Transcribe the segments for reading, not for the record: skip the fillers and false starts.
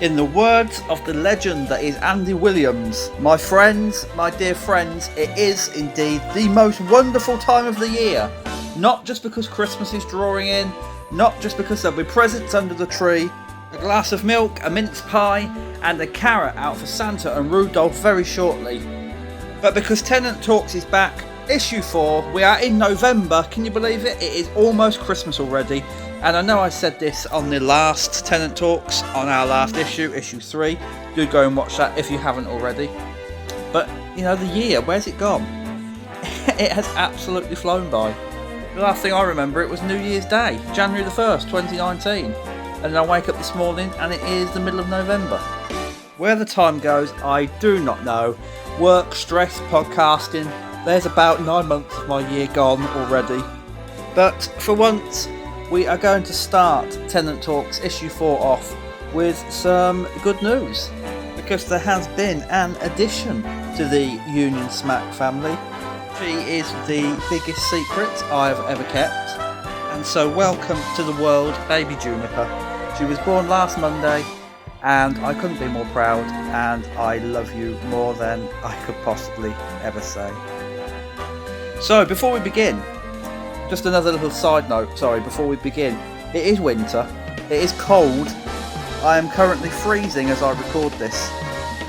In the words of the legend that is Andy Williams, my friends, my dear friends, it is indeed the most wonderful time of the year. Not just because Christmas is drawing in, not just because there'll be presents under the tree, a glass of milk, a mince pie, and a carrot out for Santa and Rudolph very shortly. But because Tennant Talks is back, issue 4, we are in November, can you believe it? It is almost Christmas already. And I know I said this on the last Tennant Talks, on our last issue, issue 3. Do go and watch that if you haven't already. But, you know, the year, where's it gone? It has absolutely flown by. The last thing I remember, it was New Year's Day, January the 1st, 2019. And then I wake up this morning and it is the middle of November. Where the time goes, I do not know. Work, stress, podcasting, there's about 9 months of my year gone already. But for once, we are going to start Tennant Talks issue 4 off with some good news, because there has been an addition to the Union Smack family. She is the biggest secret I've ever kept, and so welcome to the world, baby Juniper. She was born last Monday, and I couldn't be more proud, and I love you more than I could possibly ever say. So before we begin, just another little side note, before we begin. It is winter, it is cold, I am currently freezing as I record this,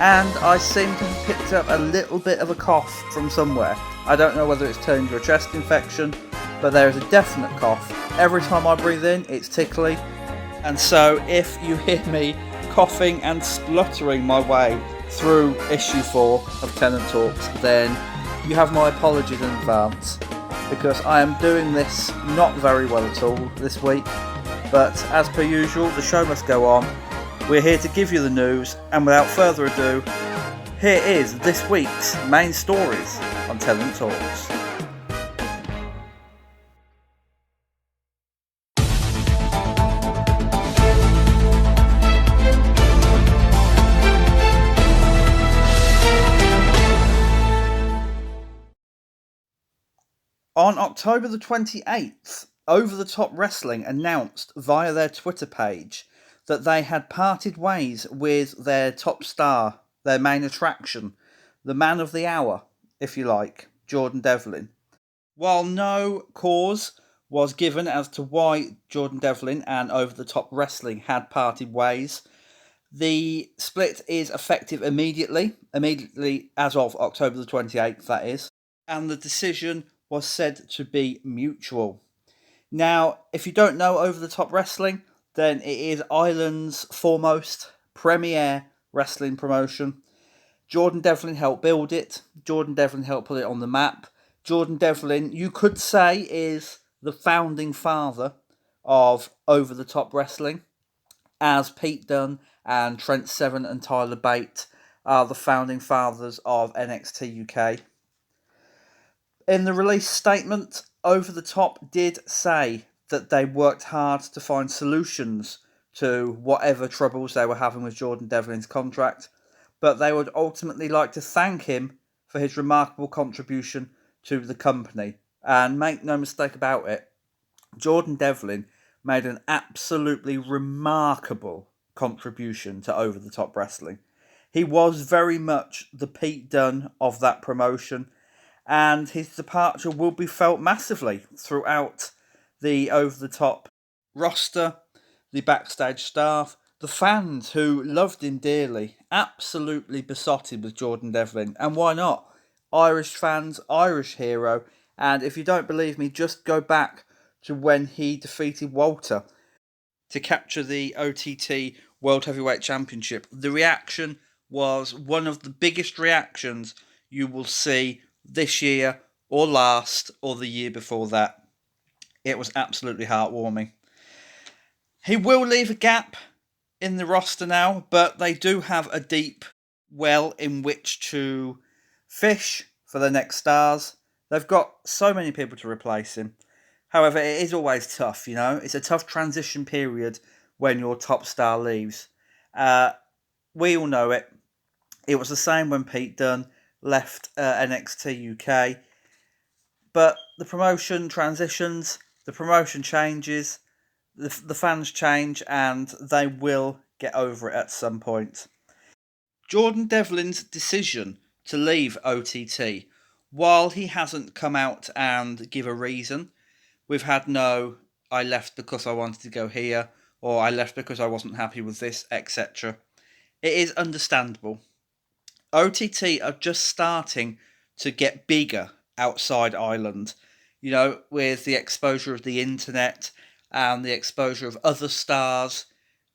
and I seem to have picked up a little bit of a cough from somewhere. I don't know whether it's turned into a chest infection, but there is a definite cough. Every time I breathe in, it's tickly, and so if you hear me coughing and spluttering my way through issue 4 of Tennant Talks, then you have my apologies in advance. Because I am doing this not very well at all this week, but as per usual, the show must go on. We're here to give you the news, and without further ado, here is this week's main stories on Tennant Talks. On October the 28th, Over the Top Wrestling announced via their Twitter page that they had parted ways with their top star, their main attraction, the man of the hour, if you like, Jordan Devlin. While no cause was given as to why Jordan Devlin and Over the Top Wrestling had parted ways, the split is effective immediately as of October the 28th, that is, and the decision was said to be mutual. Now, if you don't know Over the Top Wrestling, then it is Ireland's foremost premier wrestling promotion. Jordan Devlin helped build it. Jordan Devlin helped put it on the map. Jordan Devlin, you could say, is the founding father of Over the Top Wrestling, as Pete Dunne and Trent Seven and Tyler Bate are the founding fathers of NXT UK. In the release statement, Over the Top did say that they worked hard to find solutions to whatever troubles they were having with Jordan Devlin's contract, but they would ultimately like to thank him for his remarkable contribution to the company. And make no mistake about it, Jordan Devlin made an absolutely remarkable contribution to Over the Top Wrestling. He was very much the Pete Dunne of that promotion, and his departure will be felt massively throughout the Over the Top roster, the backstage staff, the fans who loved him dearly, absolutely besotted with Jordan Devlin. And why not? Irish fans, Irish hero. And if you don't believe me, just go back to when he defeated Walter to capture the OTT World Heavyweight Championship. The reaction was one of the biggest reactions you will see this year, or last, or the year before that. It was absolutely heartwarming. He will leave a gap in the roster now, but they do have a deep well in which to fish for the next stars. They've got so many people to replace him. However, it is always tough, you know. It's a tough transition period when your top star leaves. We all know it. It was the same when Pete Dunne left NXT UK. But the promotion transitions, the promotion changes, the fans change, and they will get over it at some point. Jordan Devlin's decision to leave OTT, while he hasn't come out and give a reason, we've had no, I left because I wanted to go here, or I left because I wasn't happy with this, etc. It is understandable. OTT are just starting to get bigger outside Ireland, with the exposure of the internet and the exposure of other stars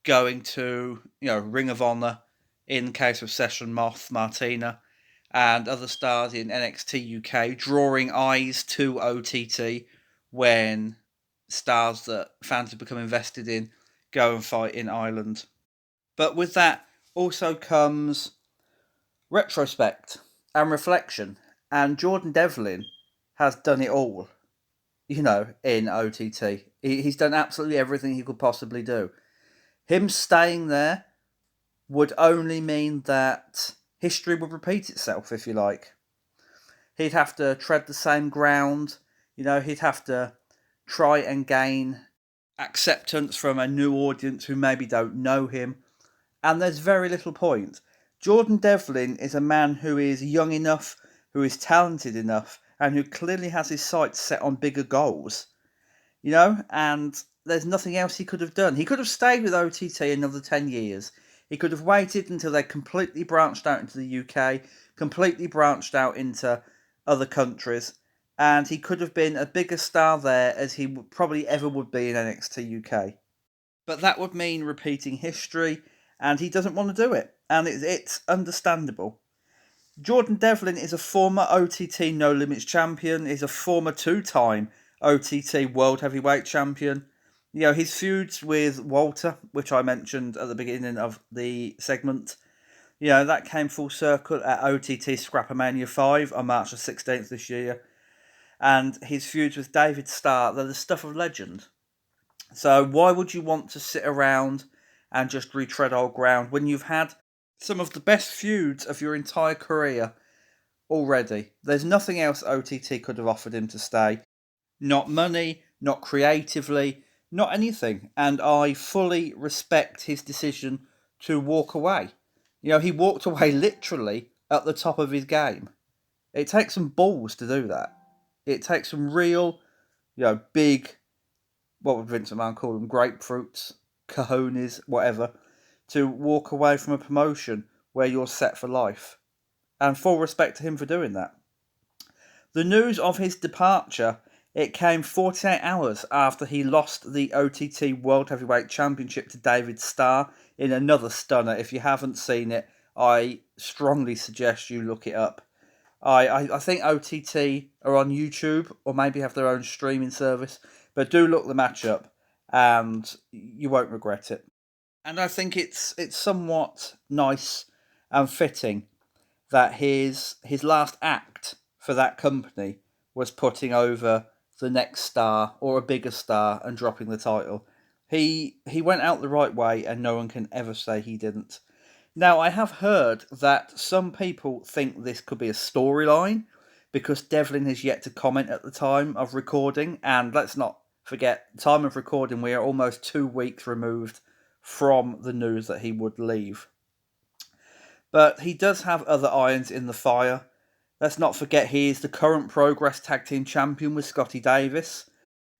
going to, Ring of Honor in case of Session Moth, Martina, and other stars in NXT UK, drawing eyes to OTT when stars that fans have become invested in go and fight in Ireland. But with that also comes retrospect and reflection, and Jordan Devlin has done it all, in OTT. He's done absolutely everything he could possibly do. Him staying there would only mean that history would repeat itself, if you like. He'd have to tread the same ground, he'd have to try and gain acceptance from a new audience who maybe don't know him, and there's very little point. Jordan Devlin is a man who is young enough, who is talented enough, and who clearly has his sights set on bigger goals, and there's nothing else he could have done. He could have stayed with OTT another 10 years. He could have waited until they completely branched out into the UK, completely branched out into other countries, and he could have been a bigger star there as he probably ever would be in NXT UK. But that would mean repeating history, and he doesn't want to do it, and it's understandable. Jordan Devlin is a former OTT No Limits champion, is a former two-time OTT World Heavyweight champion. His feuds with Walter, which I mentioned at the beginning of the segment, that came full circle at OTT Scrappermania 5 on March the 16th this year. And his feuds with David Starr, they're the stuff of legend. So why would you want to sit around and just retread old ground when you've had some of the best feuds of your entire career already? There's nothing else OTT could have offered him to stay. Not money, not creatively, not anything. And I fully respect his decision to walk away. He walked away literally at the top of his game. It takes some balls to do that. It takes some real, big, what would Vince McMahon call them, grapefruits, cojones, whatever, to walk away from a promotion where you're set for life. And full respect to him for doing that. The news of his departure, it came 48 hours after he lost the OTT World Heavyweight Championship to David Starr in another stunner. If you haven't seen it, I strongly suggest you look it up. I think OTT are on YouTube, or maybe have their own streaming service, but do look the match up, and you won't regret it. And I think it's somewhat nice and fitting that his last act for that company was putting over the next star or a bigger star and dropping the title. He went out the right way, and no one can ever say he didn't. Now, I have heard that some people think this could be a storyline because Devlin has yet to comment at the time of recording, and let's not forget, time of recording, we are almost 2 weeks removed from the news that he would leave. But he does have other irons in the fire. Let's not forget he is the current Progress Tag Team Champion with Scottie Davis,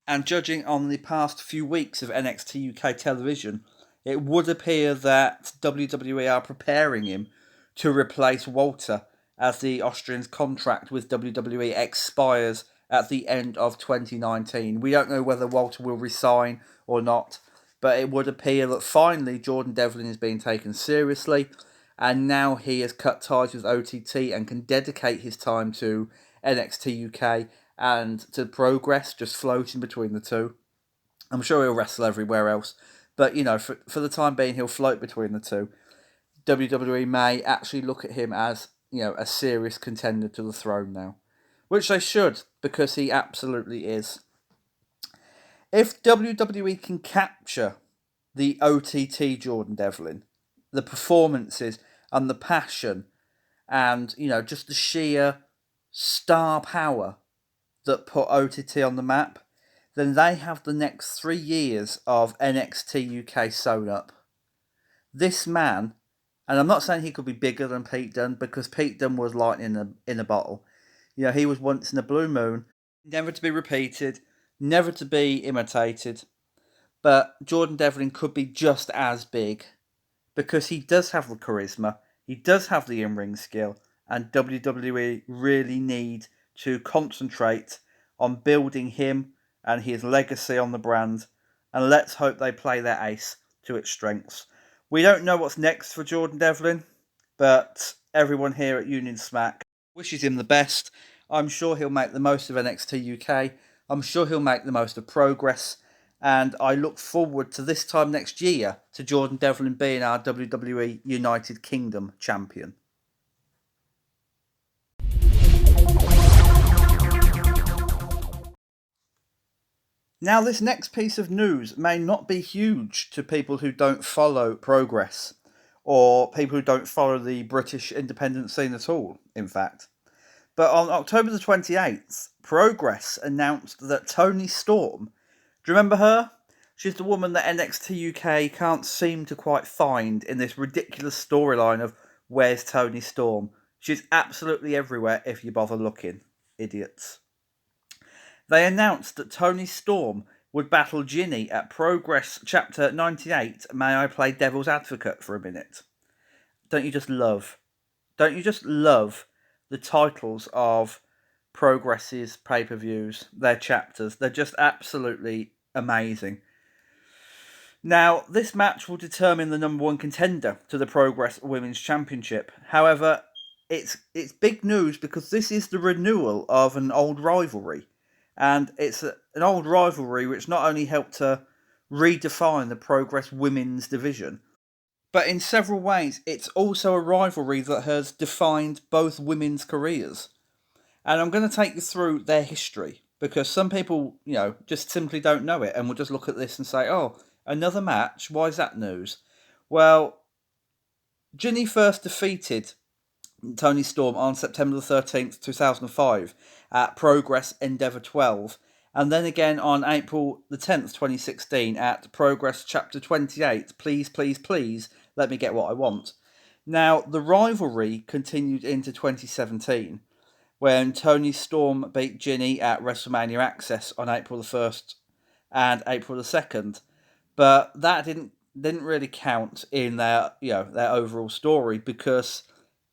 and judging on the past few weeks of NXT UK television, it would appear that WWE are preparing him to replace Walter as the Austrian's contract with WWE expires at the end of 2019. We don't know whether Walter will resign or not, but it would appear that finally Jordan Devlin is being taken seriously, and now he has cut ties with OTT and can dedicate his time to NXT UK and to Progress, just floating between the two. I'm sure he'll wrestle everywhere else, but for the time being, he'll float between the two. WWE may actually look at him as a serious contender to the throne now, which they should, because he absolutely is. If WWE can capture the OTT Jordan Devlin, the performances and the passion, and just the sheer star power that put OTT on the map, then they have the next 3 years of NXT UK sewn up. This man, and I'm not saying he could be bigger than Pete Dunne, because Pete Dunne was lightning in a bottle. You know, he was once in a blue moon, never to be repeated, never to be imitated. But Jordan Devlin could be just as big, because he does have the charisma, he does have the in-ring skill, and WWE really need to concentrate on building him and his legacy on the brand, and let's hope they play their ace to its strengths. We don't know what's next for Jordan Devlin, but everyone here at Union Smack wishes him the best. I'm sure he'll make the most of NXT UK. I'm sure he'll make the most of Progress. And I look forward to this time next year to Jordan Devlin being our WWE United Kingdom champion. Now, this next piece of news may not be huge to people who don't follow Progress, or people who don't follow the British independent scene at all, in fact. But on October the 28th, Progress announced that Toni Storm, do you remember her? She's the woman that NXT UK can't seem to quite find in this ridiculous storyline of where's Toni Storm? She's absolutely everywhere if you bother looking. Idiots. They announced that Toni Storm would battle Ginny at Progress Chapter 98. May I play devil's advocate for a minute? Don't you just love the titles of Progress's pay-per-views, their chapters? They're just absolutely amazing. Now, this match will determine the number one contender to the Progress Women's Championship. However, it's big news because this is the renewal of an old rivalry. And it's an old rivalry which not only helped to redefine the Progress Women's division, but in several ways it's also a rivalry that has defined both women's careers. And I'm going to take you through their history, because some people, just simply don't know it and will just look at this and say, oh, another match? Why is that news? Well, Ginny first defeated Toni Storm on September the 13th, 2005 at Progress Endeavour 12, and then again on April the 10th, 2016 at Progress Chapter 28, Please, Please, Please, Let Me Get What I Want. Now, the rivalry continued into 2017, when Toni Storm beat Ginny at WrestleMania Access on April the 1st and April the 2nd, but that didn't really count in their overall story, because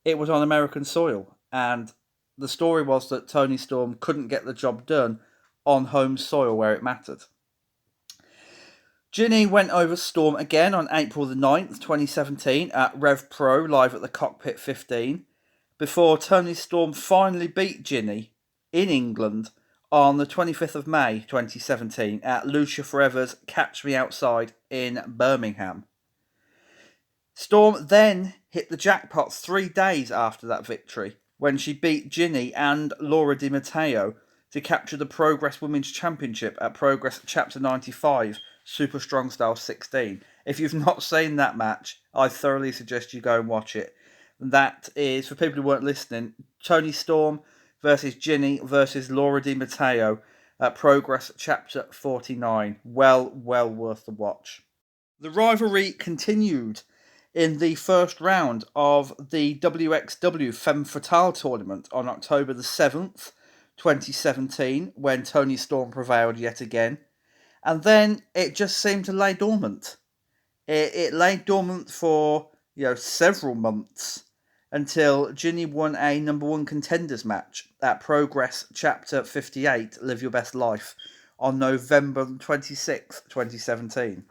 it was on American soil, and the story was that Toni Storm couldn't get the job done on home soil where it mattered. Ginny went over Storm again on April the 9th, 2017 at Rev Pro Live at the Cockpit 15, before Toni Storm finally beat Ginny in England on the 25th of May 2017 at Lucha Forever's Catch Me Outside in Birmingham. Storm then hit the jackpot 3 days after that victory, when she beat Ginny and Laura Di Matteo to capture the Progress Women's Championship at Progress Chapter 95 Super Strong Style 16. If you've not seen that match, I thoroughly suggest you go and watch it. That is, for people who weren't listening, Toni Storm versus Ginny versus Laura Di Matteo at Progress Chapter 49. Well worth the watch. The rivalry continued in the first round of the WXW Femme Fatale tournament on October the 7th, 2017, when Toni Storm prevailed yet again. And then it just seemed to lay dormant. It lay dormant for, several months, until Ginny won a number one contenders match at Progress Chapter 58, Live Your Best Life, on November 26th, 2017.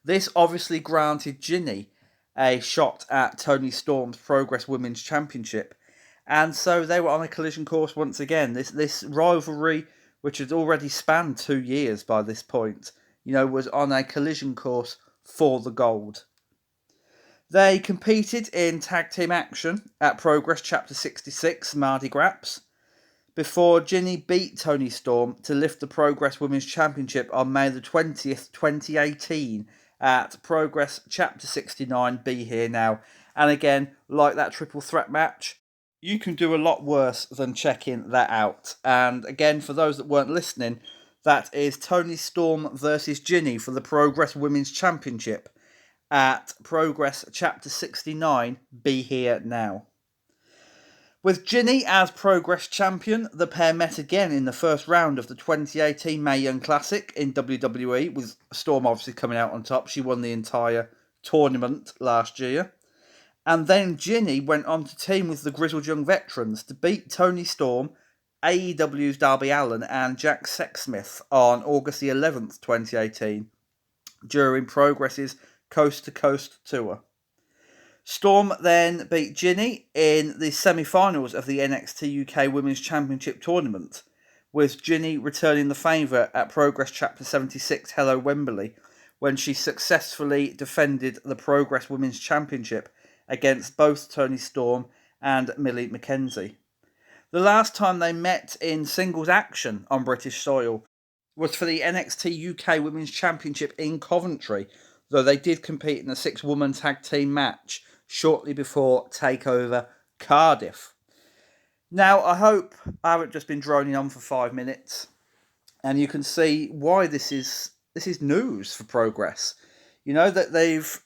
This obviously granted Ginny a shot at Toni Storm's Progress Women's Championship, and so they were on a collision course once again. This rivalry, which had already spanned 2 years by this point, was on a collision course for the gold. They competed in tag team action at Progress Chapter 66, Mardi Gras, before Ginny beat Toni Storm to lift the Progress Women's Championship on May the 20th, 2018 at Progress Chapter 69, Be Here Now. And again, like that triple threat match, you can do a lot worse than checking that out. And again, for those that weren't listening, that is Toni Storm versus Ginny for the Progress Women's Championship at Progress Chapter 69, Be Here Now. With Ginny as Progress champion, the pair met again in the first round of the 2018 Mae Young Classic in WWE, with Storm obviously coming out on top. She won the entire tournament last year. And then Ginny went on to team with the Grizzled Young Veterans to beat Toni Storm, AEW's Darby Allin, and Jack Sexsmith on August the 11th, 2018, during Progress's Coast to Coast tour. Storm then beat Ginny in the semi-finals of the NXT UK Women's Championship tournament, with Ginny returning the favour at Progress Chapter 76 Hello Wembley, when she successfully defended the Progress Women's Championship against both Toni Storm and Millie McKenzie. The last time they met in singles action on British soil was for the NXT UK Women's Championship in Coventry, though they did compete in a 6-woman tag team match shortly before TakeOver Cardiff. Now, I hope I haven't just been droning on for 5 minutes, and you can see why this is news for Progress. You know, that they've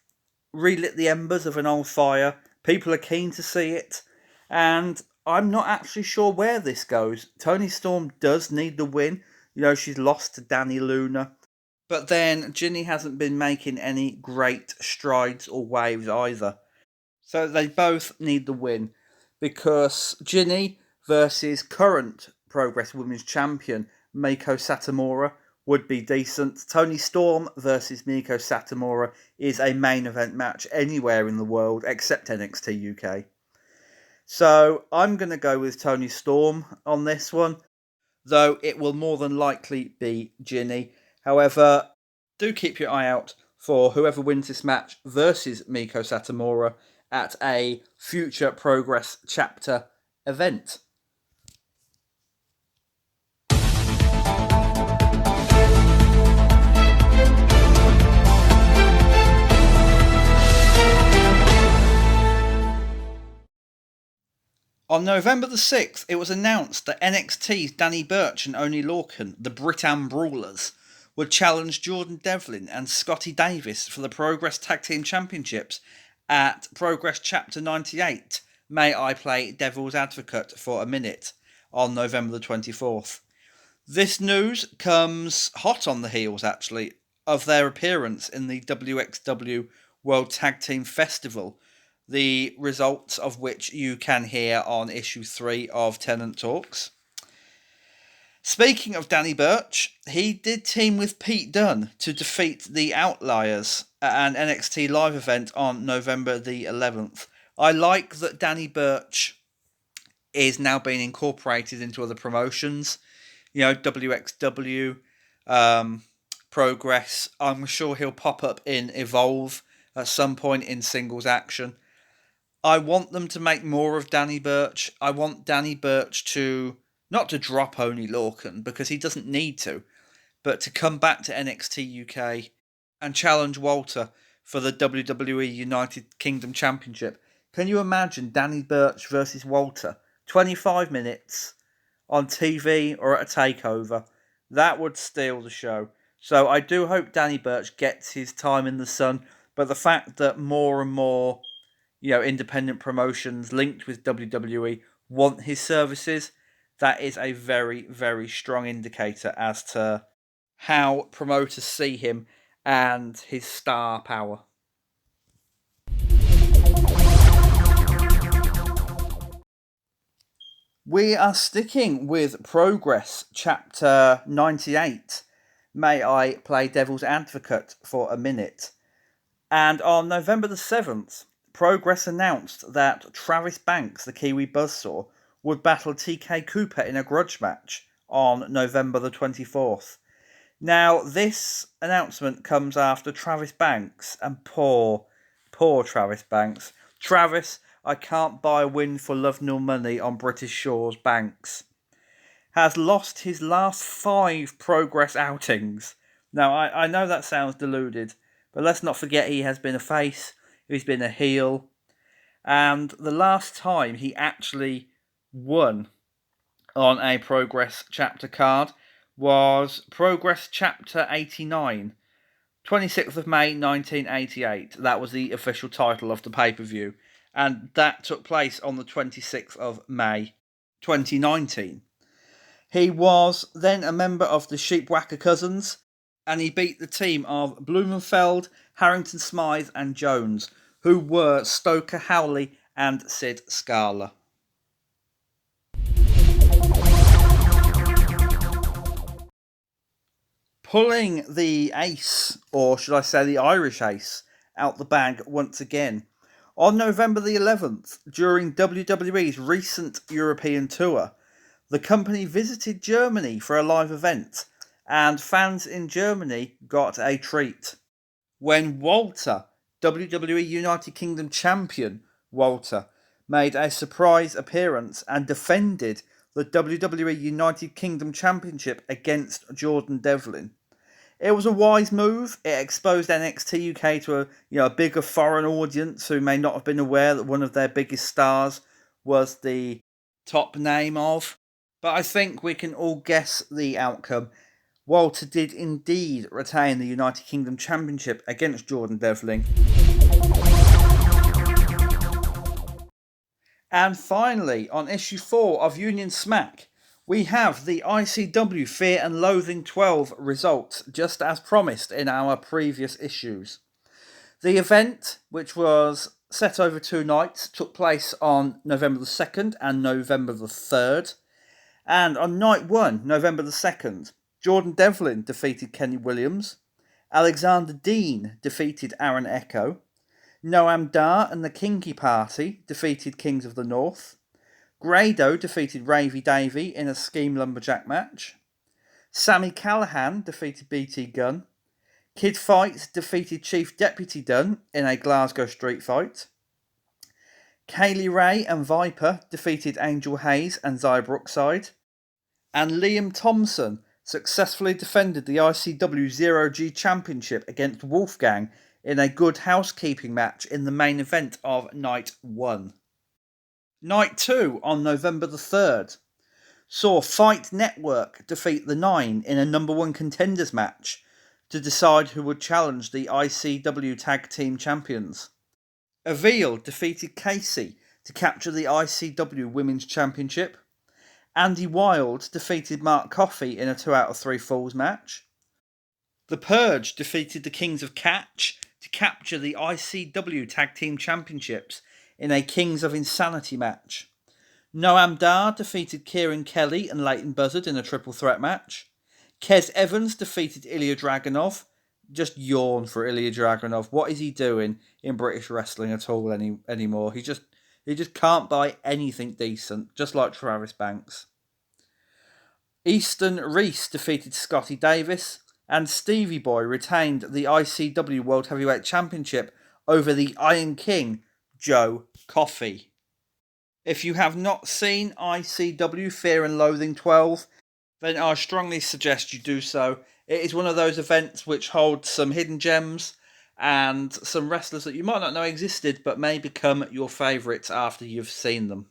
relit the embers of an old fire. People are keen to see it, and I'm not actually sure where this goes. Toni Storm does need the win. You know, she's lost to Dani Luna. But then Ginny hasn't been making any great strides or waves either. So they both need the win, because Ginny versus current Progress Women's Champion Meiko Satomura would be decent. Toni Storm versus Meiko Satomura is a main event match anywhere in the world except NXT UK. So I'm going to go with Toni Storm on this one, though it will more than likely be Ginny. However, do keep your eye out for whoever wins this match versus Meiko Satomura at a future Progress Chapter event. On November the 6th, it was announced that NXT's Danny Birch and Oney Lorcan, the Britam Brawlers, would challenge Jordan Devlin and Scottie Davis for the Progress Tag Team Championships at Progress Chapter 98, May I Play Devil's Advocate for a Minute, on November the 24th. This news comes hot on the heels, actually, of their appearance in the WXW World Tag Team Festival, the results of which you can hear on issue 3 of Tennant Talks. Speaking of Danny Birch, he did team with Pete Dunne to defeat the Outliers at an NXT live event on November the 11th. I like that Danny Birch is now being incorporated into other promotions. You know, WXW, Progress. I'm sure he'll pop up in Evolve at some point in singles action. I want them to make more of Danny Birch. I want Danny Birch to, not to drop Oney Lorcan, because he doesn't need to, but to come back to NXT UK and challenge Walter for the WWE United Kingdom Championship. Can you imagine Danny Birch versus Walter? 25 minutes on TV or at a takeover. That would steal the show. So I do hope Danny Birch gets his time in the sun, but the fact that more and more, you know, independent promotions linked with WWE want his services, that is a very, very strong indicator as to how promoters see him and his star power. We are sticking with Progress Chapter 98. May I Play Devil's Advocate for a Minute? And on November the 7th, Progress announced that Travis Banks, the Kiwi Buzzsaw, would battle TK Cooper in a grudge match on November the 24th. Now, this announcement comes after Travis Banks, and poor Travis Banks. Travis, I can't buy a win for love nor money on British shores. Banks has lost his last 5 Progress outings. Now, I know that sounds deluded, but let's not forget he has been a face, he's been a heel, and the last time he actually won on a Progress Chapter card was Progress Chapter 89, 26th of May 1988. That was the official title of the pay-per-view. And that took place on the 26th of May 2019. He was then a member of the Sheepwhacker Cousins, and he beat the team of Blumenfeld, Harrington Smythe and Jones, who were Stoker Howley and Sid Scala. Pulling the ace, or should I say the Irish ace, out the bag once again. On November the 11th, during WWE's recent European tour, the company visited Germany for a live event, and fans in Germany got a treat. When Walter, WWE United Kingdom champion Walter, made a surprise appearance and defended the WWE United Kingdom Championship against Jordan Devlin. It was a wise move. It exposed NXT UK to a bigger foreign audience who may not have been aware that one of their biggest stars was the top name of. But I think we can all guess the outcome. Walter did indeed retain the United Kingdom Championship against Jordan Devlin. And finally, on issue 4 of Union Smack, we have the ICW Fear and Loathing 12 results, just as promised in our previous issues. The event, which was set over 2 nights, took place on November the 2nd and November the 3rd. And on night 1, November the 2nd, Jordan Devlin defeated Kenny Williams, Alexander Dean defeated Aaron Echo, Noam Dar and the Kinky Party defeated Kings of the North, Grado defeated Ravy Davey in a Scheme Lumberjack match, Sammy Callahan defeated BT Gunn, Kid Fight defeated Chief Deputy Dunn in a Glasgow street fight, Kaylee Ray and Viper defeated Angel Hayes and Zaya Brookside, and Liam Thompson successfully defended the ICW 0G Championship against Wolfgang in a Good Housekeeping match in the main event of Night 1. Night 2 on November the 3rd saw Fight Network defeat the 9 in a number 1 contenders match to decide who would challenge the ICW Tag Team Champions. Avil defeated Casey to capture the ICW Women's Championship. Andy Wilde defeated Mark Coffey in a 2 out of 3 falls match. The Purge defeated the Kings of Catch to capture the ICW Tag Team Championships in a Kings of Insanity match. Noam Dar defeated Kieran Kelly and Leighton Buzzard in a triple threat match. Kez Evans defeated Ilya Dragunov. Just yawn for Ilya Dragunov. What is he doing in British wrestling at all anymore? He just can't buy anything decent, just like Travis Banks. Easton Reese defeated Scottie Davis, and Stevie Boy retained the ICW World Heavyweight Championship over the Iron King, Joe Coffey. If you have not seen ICW Fear and Loathing 12, then I strongly suggest you do so. It is one of those events which holds some hidden gems and some wrestlers that you might not know existed but may become your favourites after you've seen them.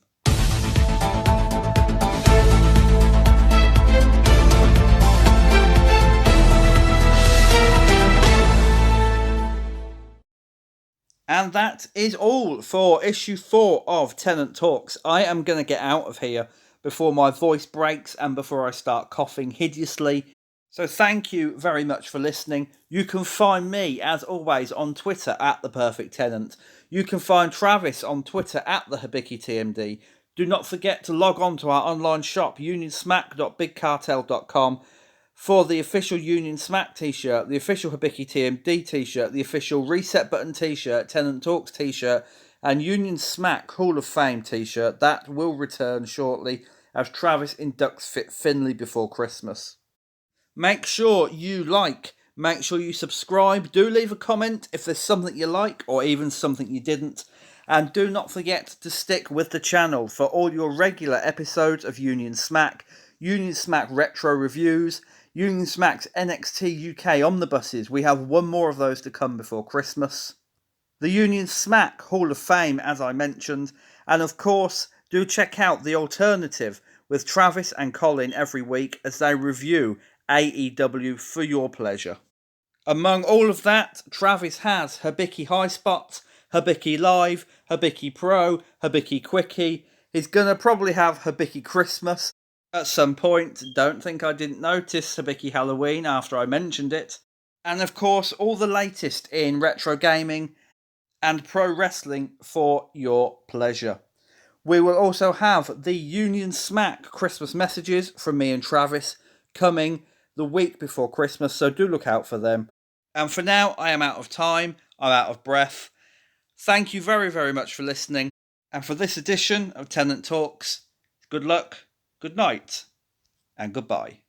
And that is all for issue 4 of Tennant Talks. I am going to get out of here before my voice breaks and before I start coughing hideously. So thank you very much for listening. You can find me, as always, on Twitter at The Perfect Tenant. You can find Travis on Twitter at The Hibiki TMD. Do not forget to log on to our online shop, unionsmack.bigcartel.com, for the official Union Smack t-shirt, the official Hibiki TMD t-shirt, the official Reset Button t-shirt, Tennant Talks t-shirt, and Union Smack Hall of Fame t-shirt. That will return shortly as Travis inducts Fit Finley before Christmas. Make sure you like, make sure you subscribe, do leave a comment if there's something you like or even something you didn't, and do not forget to stick with the channel for all your regular episodes of Union Smack Retro Reviews, Union Smack's NXT UK Omnibuses. We have one more of those to come before Christmas. The Union Smack Hall of Fame, as I mentioned, and of course, do check out The Alternative with Travis and Colin every week as they review AEW for your pleasure. Among all of that, Travis has Hibiki High Spot, Hibiki Live, Hibiki Pro, Hibiki Quickie. He's gonna probably have Hibiki Christmas at some point. Don't think I didn't notice Hibiki Halloween after I mentioned it. And of course, all the latest in retro gaming and pro wrestling for your pleasure. We will also have the Union Smack Christmas messages from me and Travis coming the week before Christmas, so do look out for them. And for now, I am out of time, I'm out of breath. Thank you very, very much for listening. And for this edition of Tennant Talks, good luck, good night, and goodbye.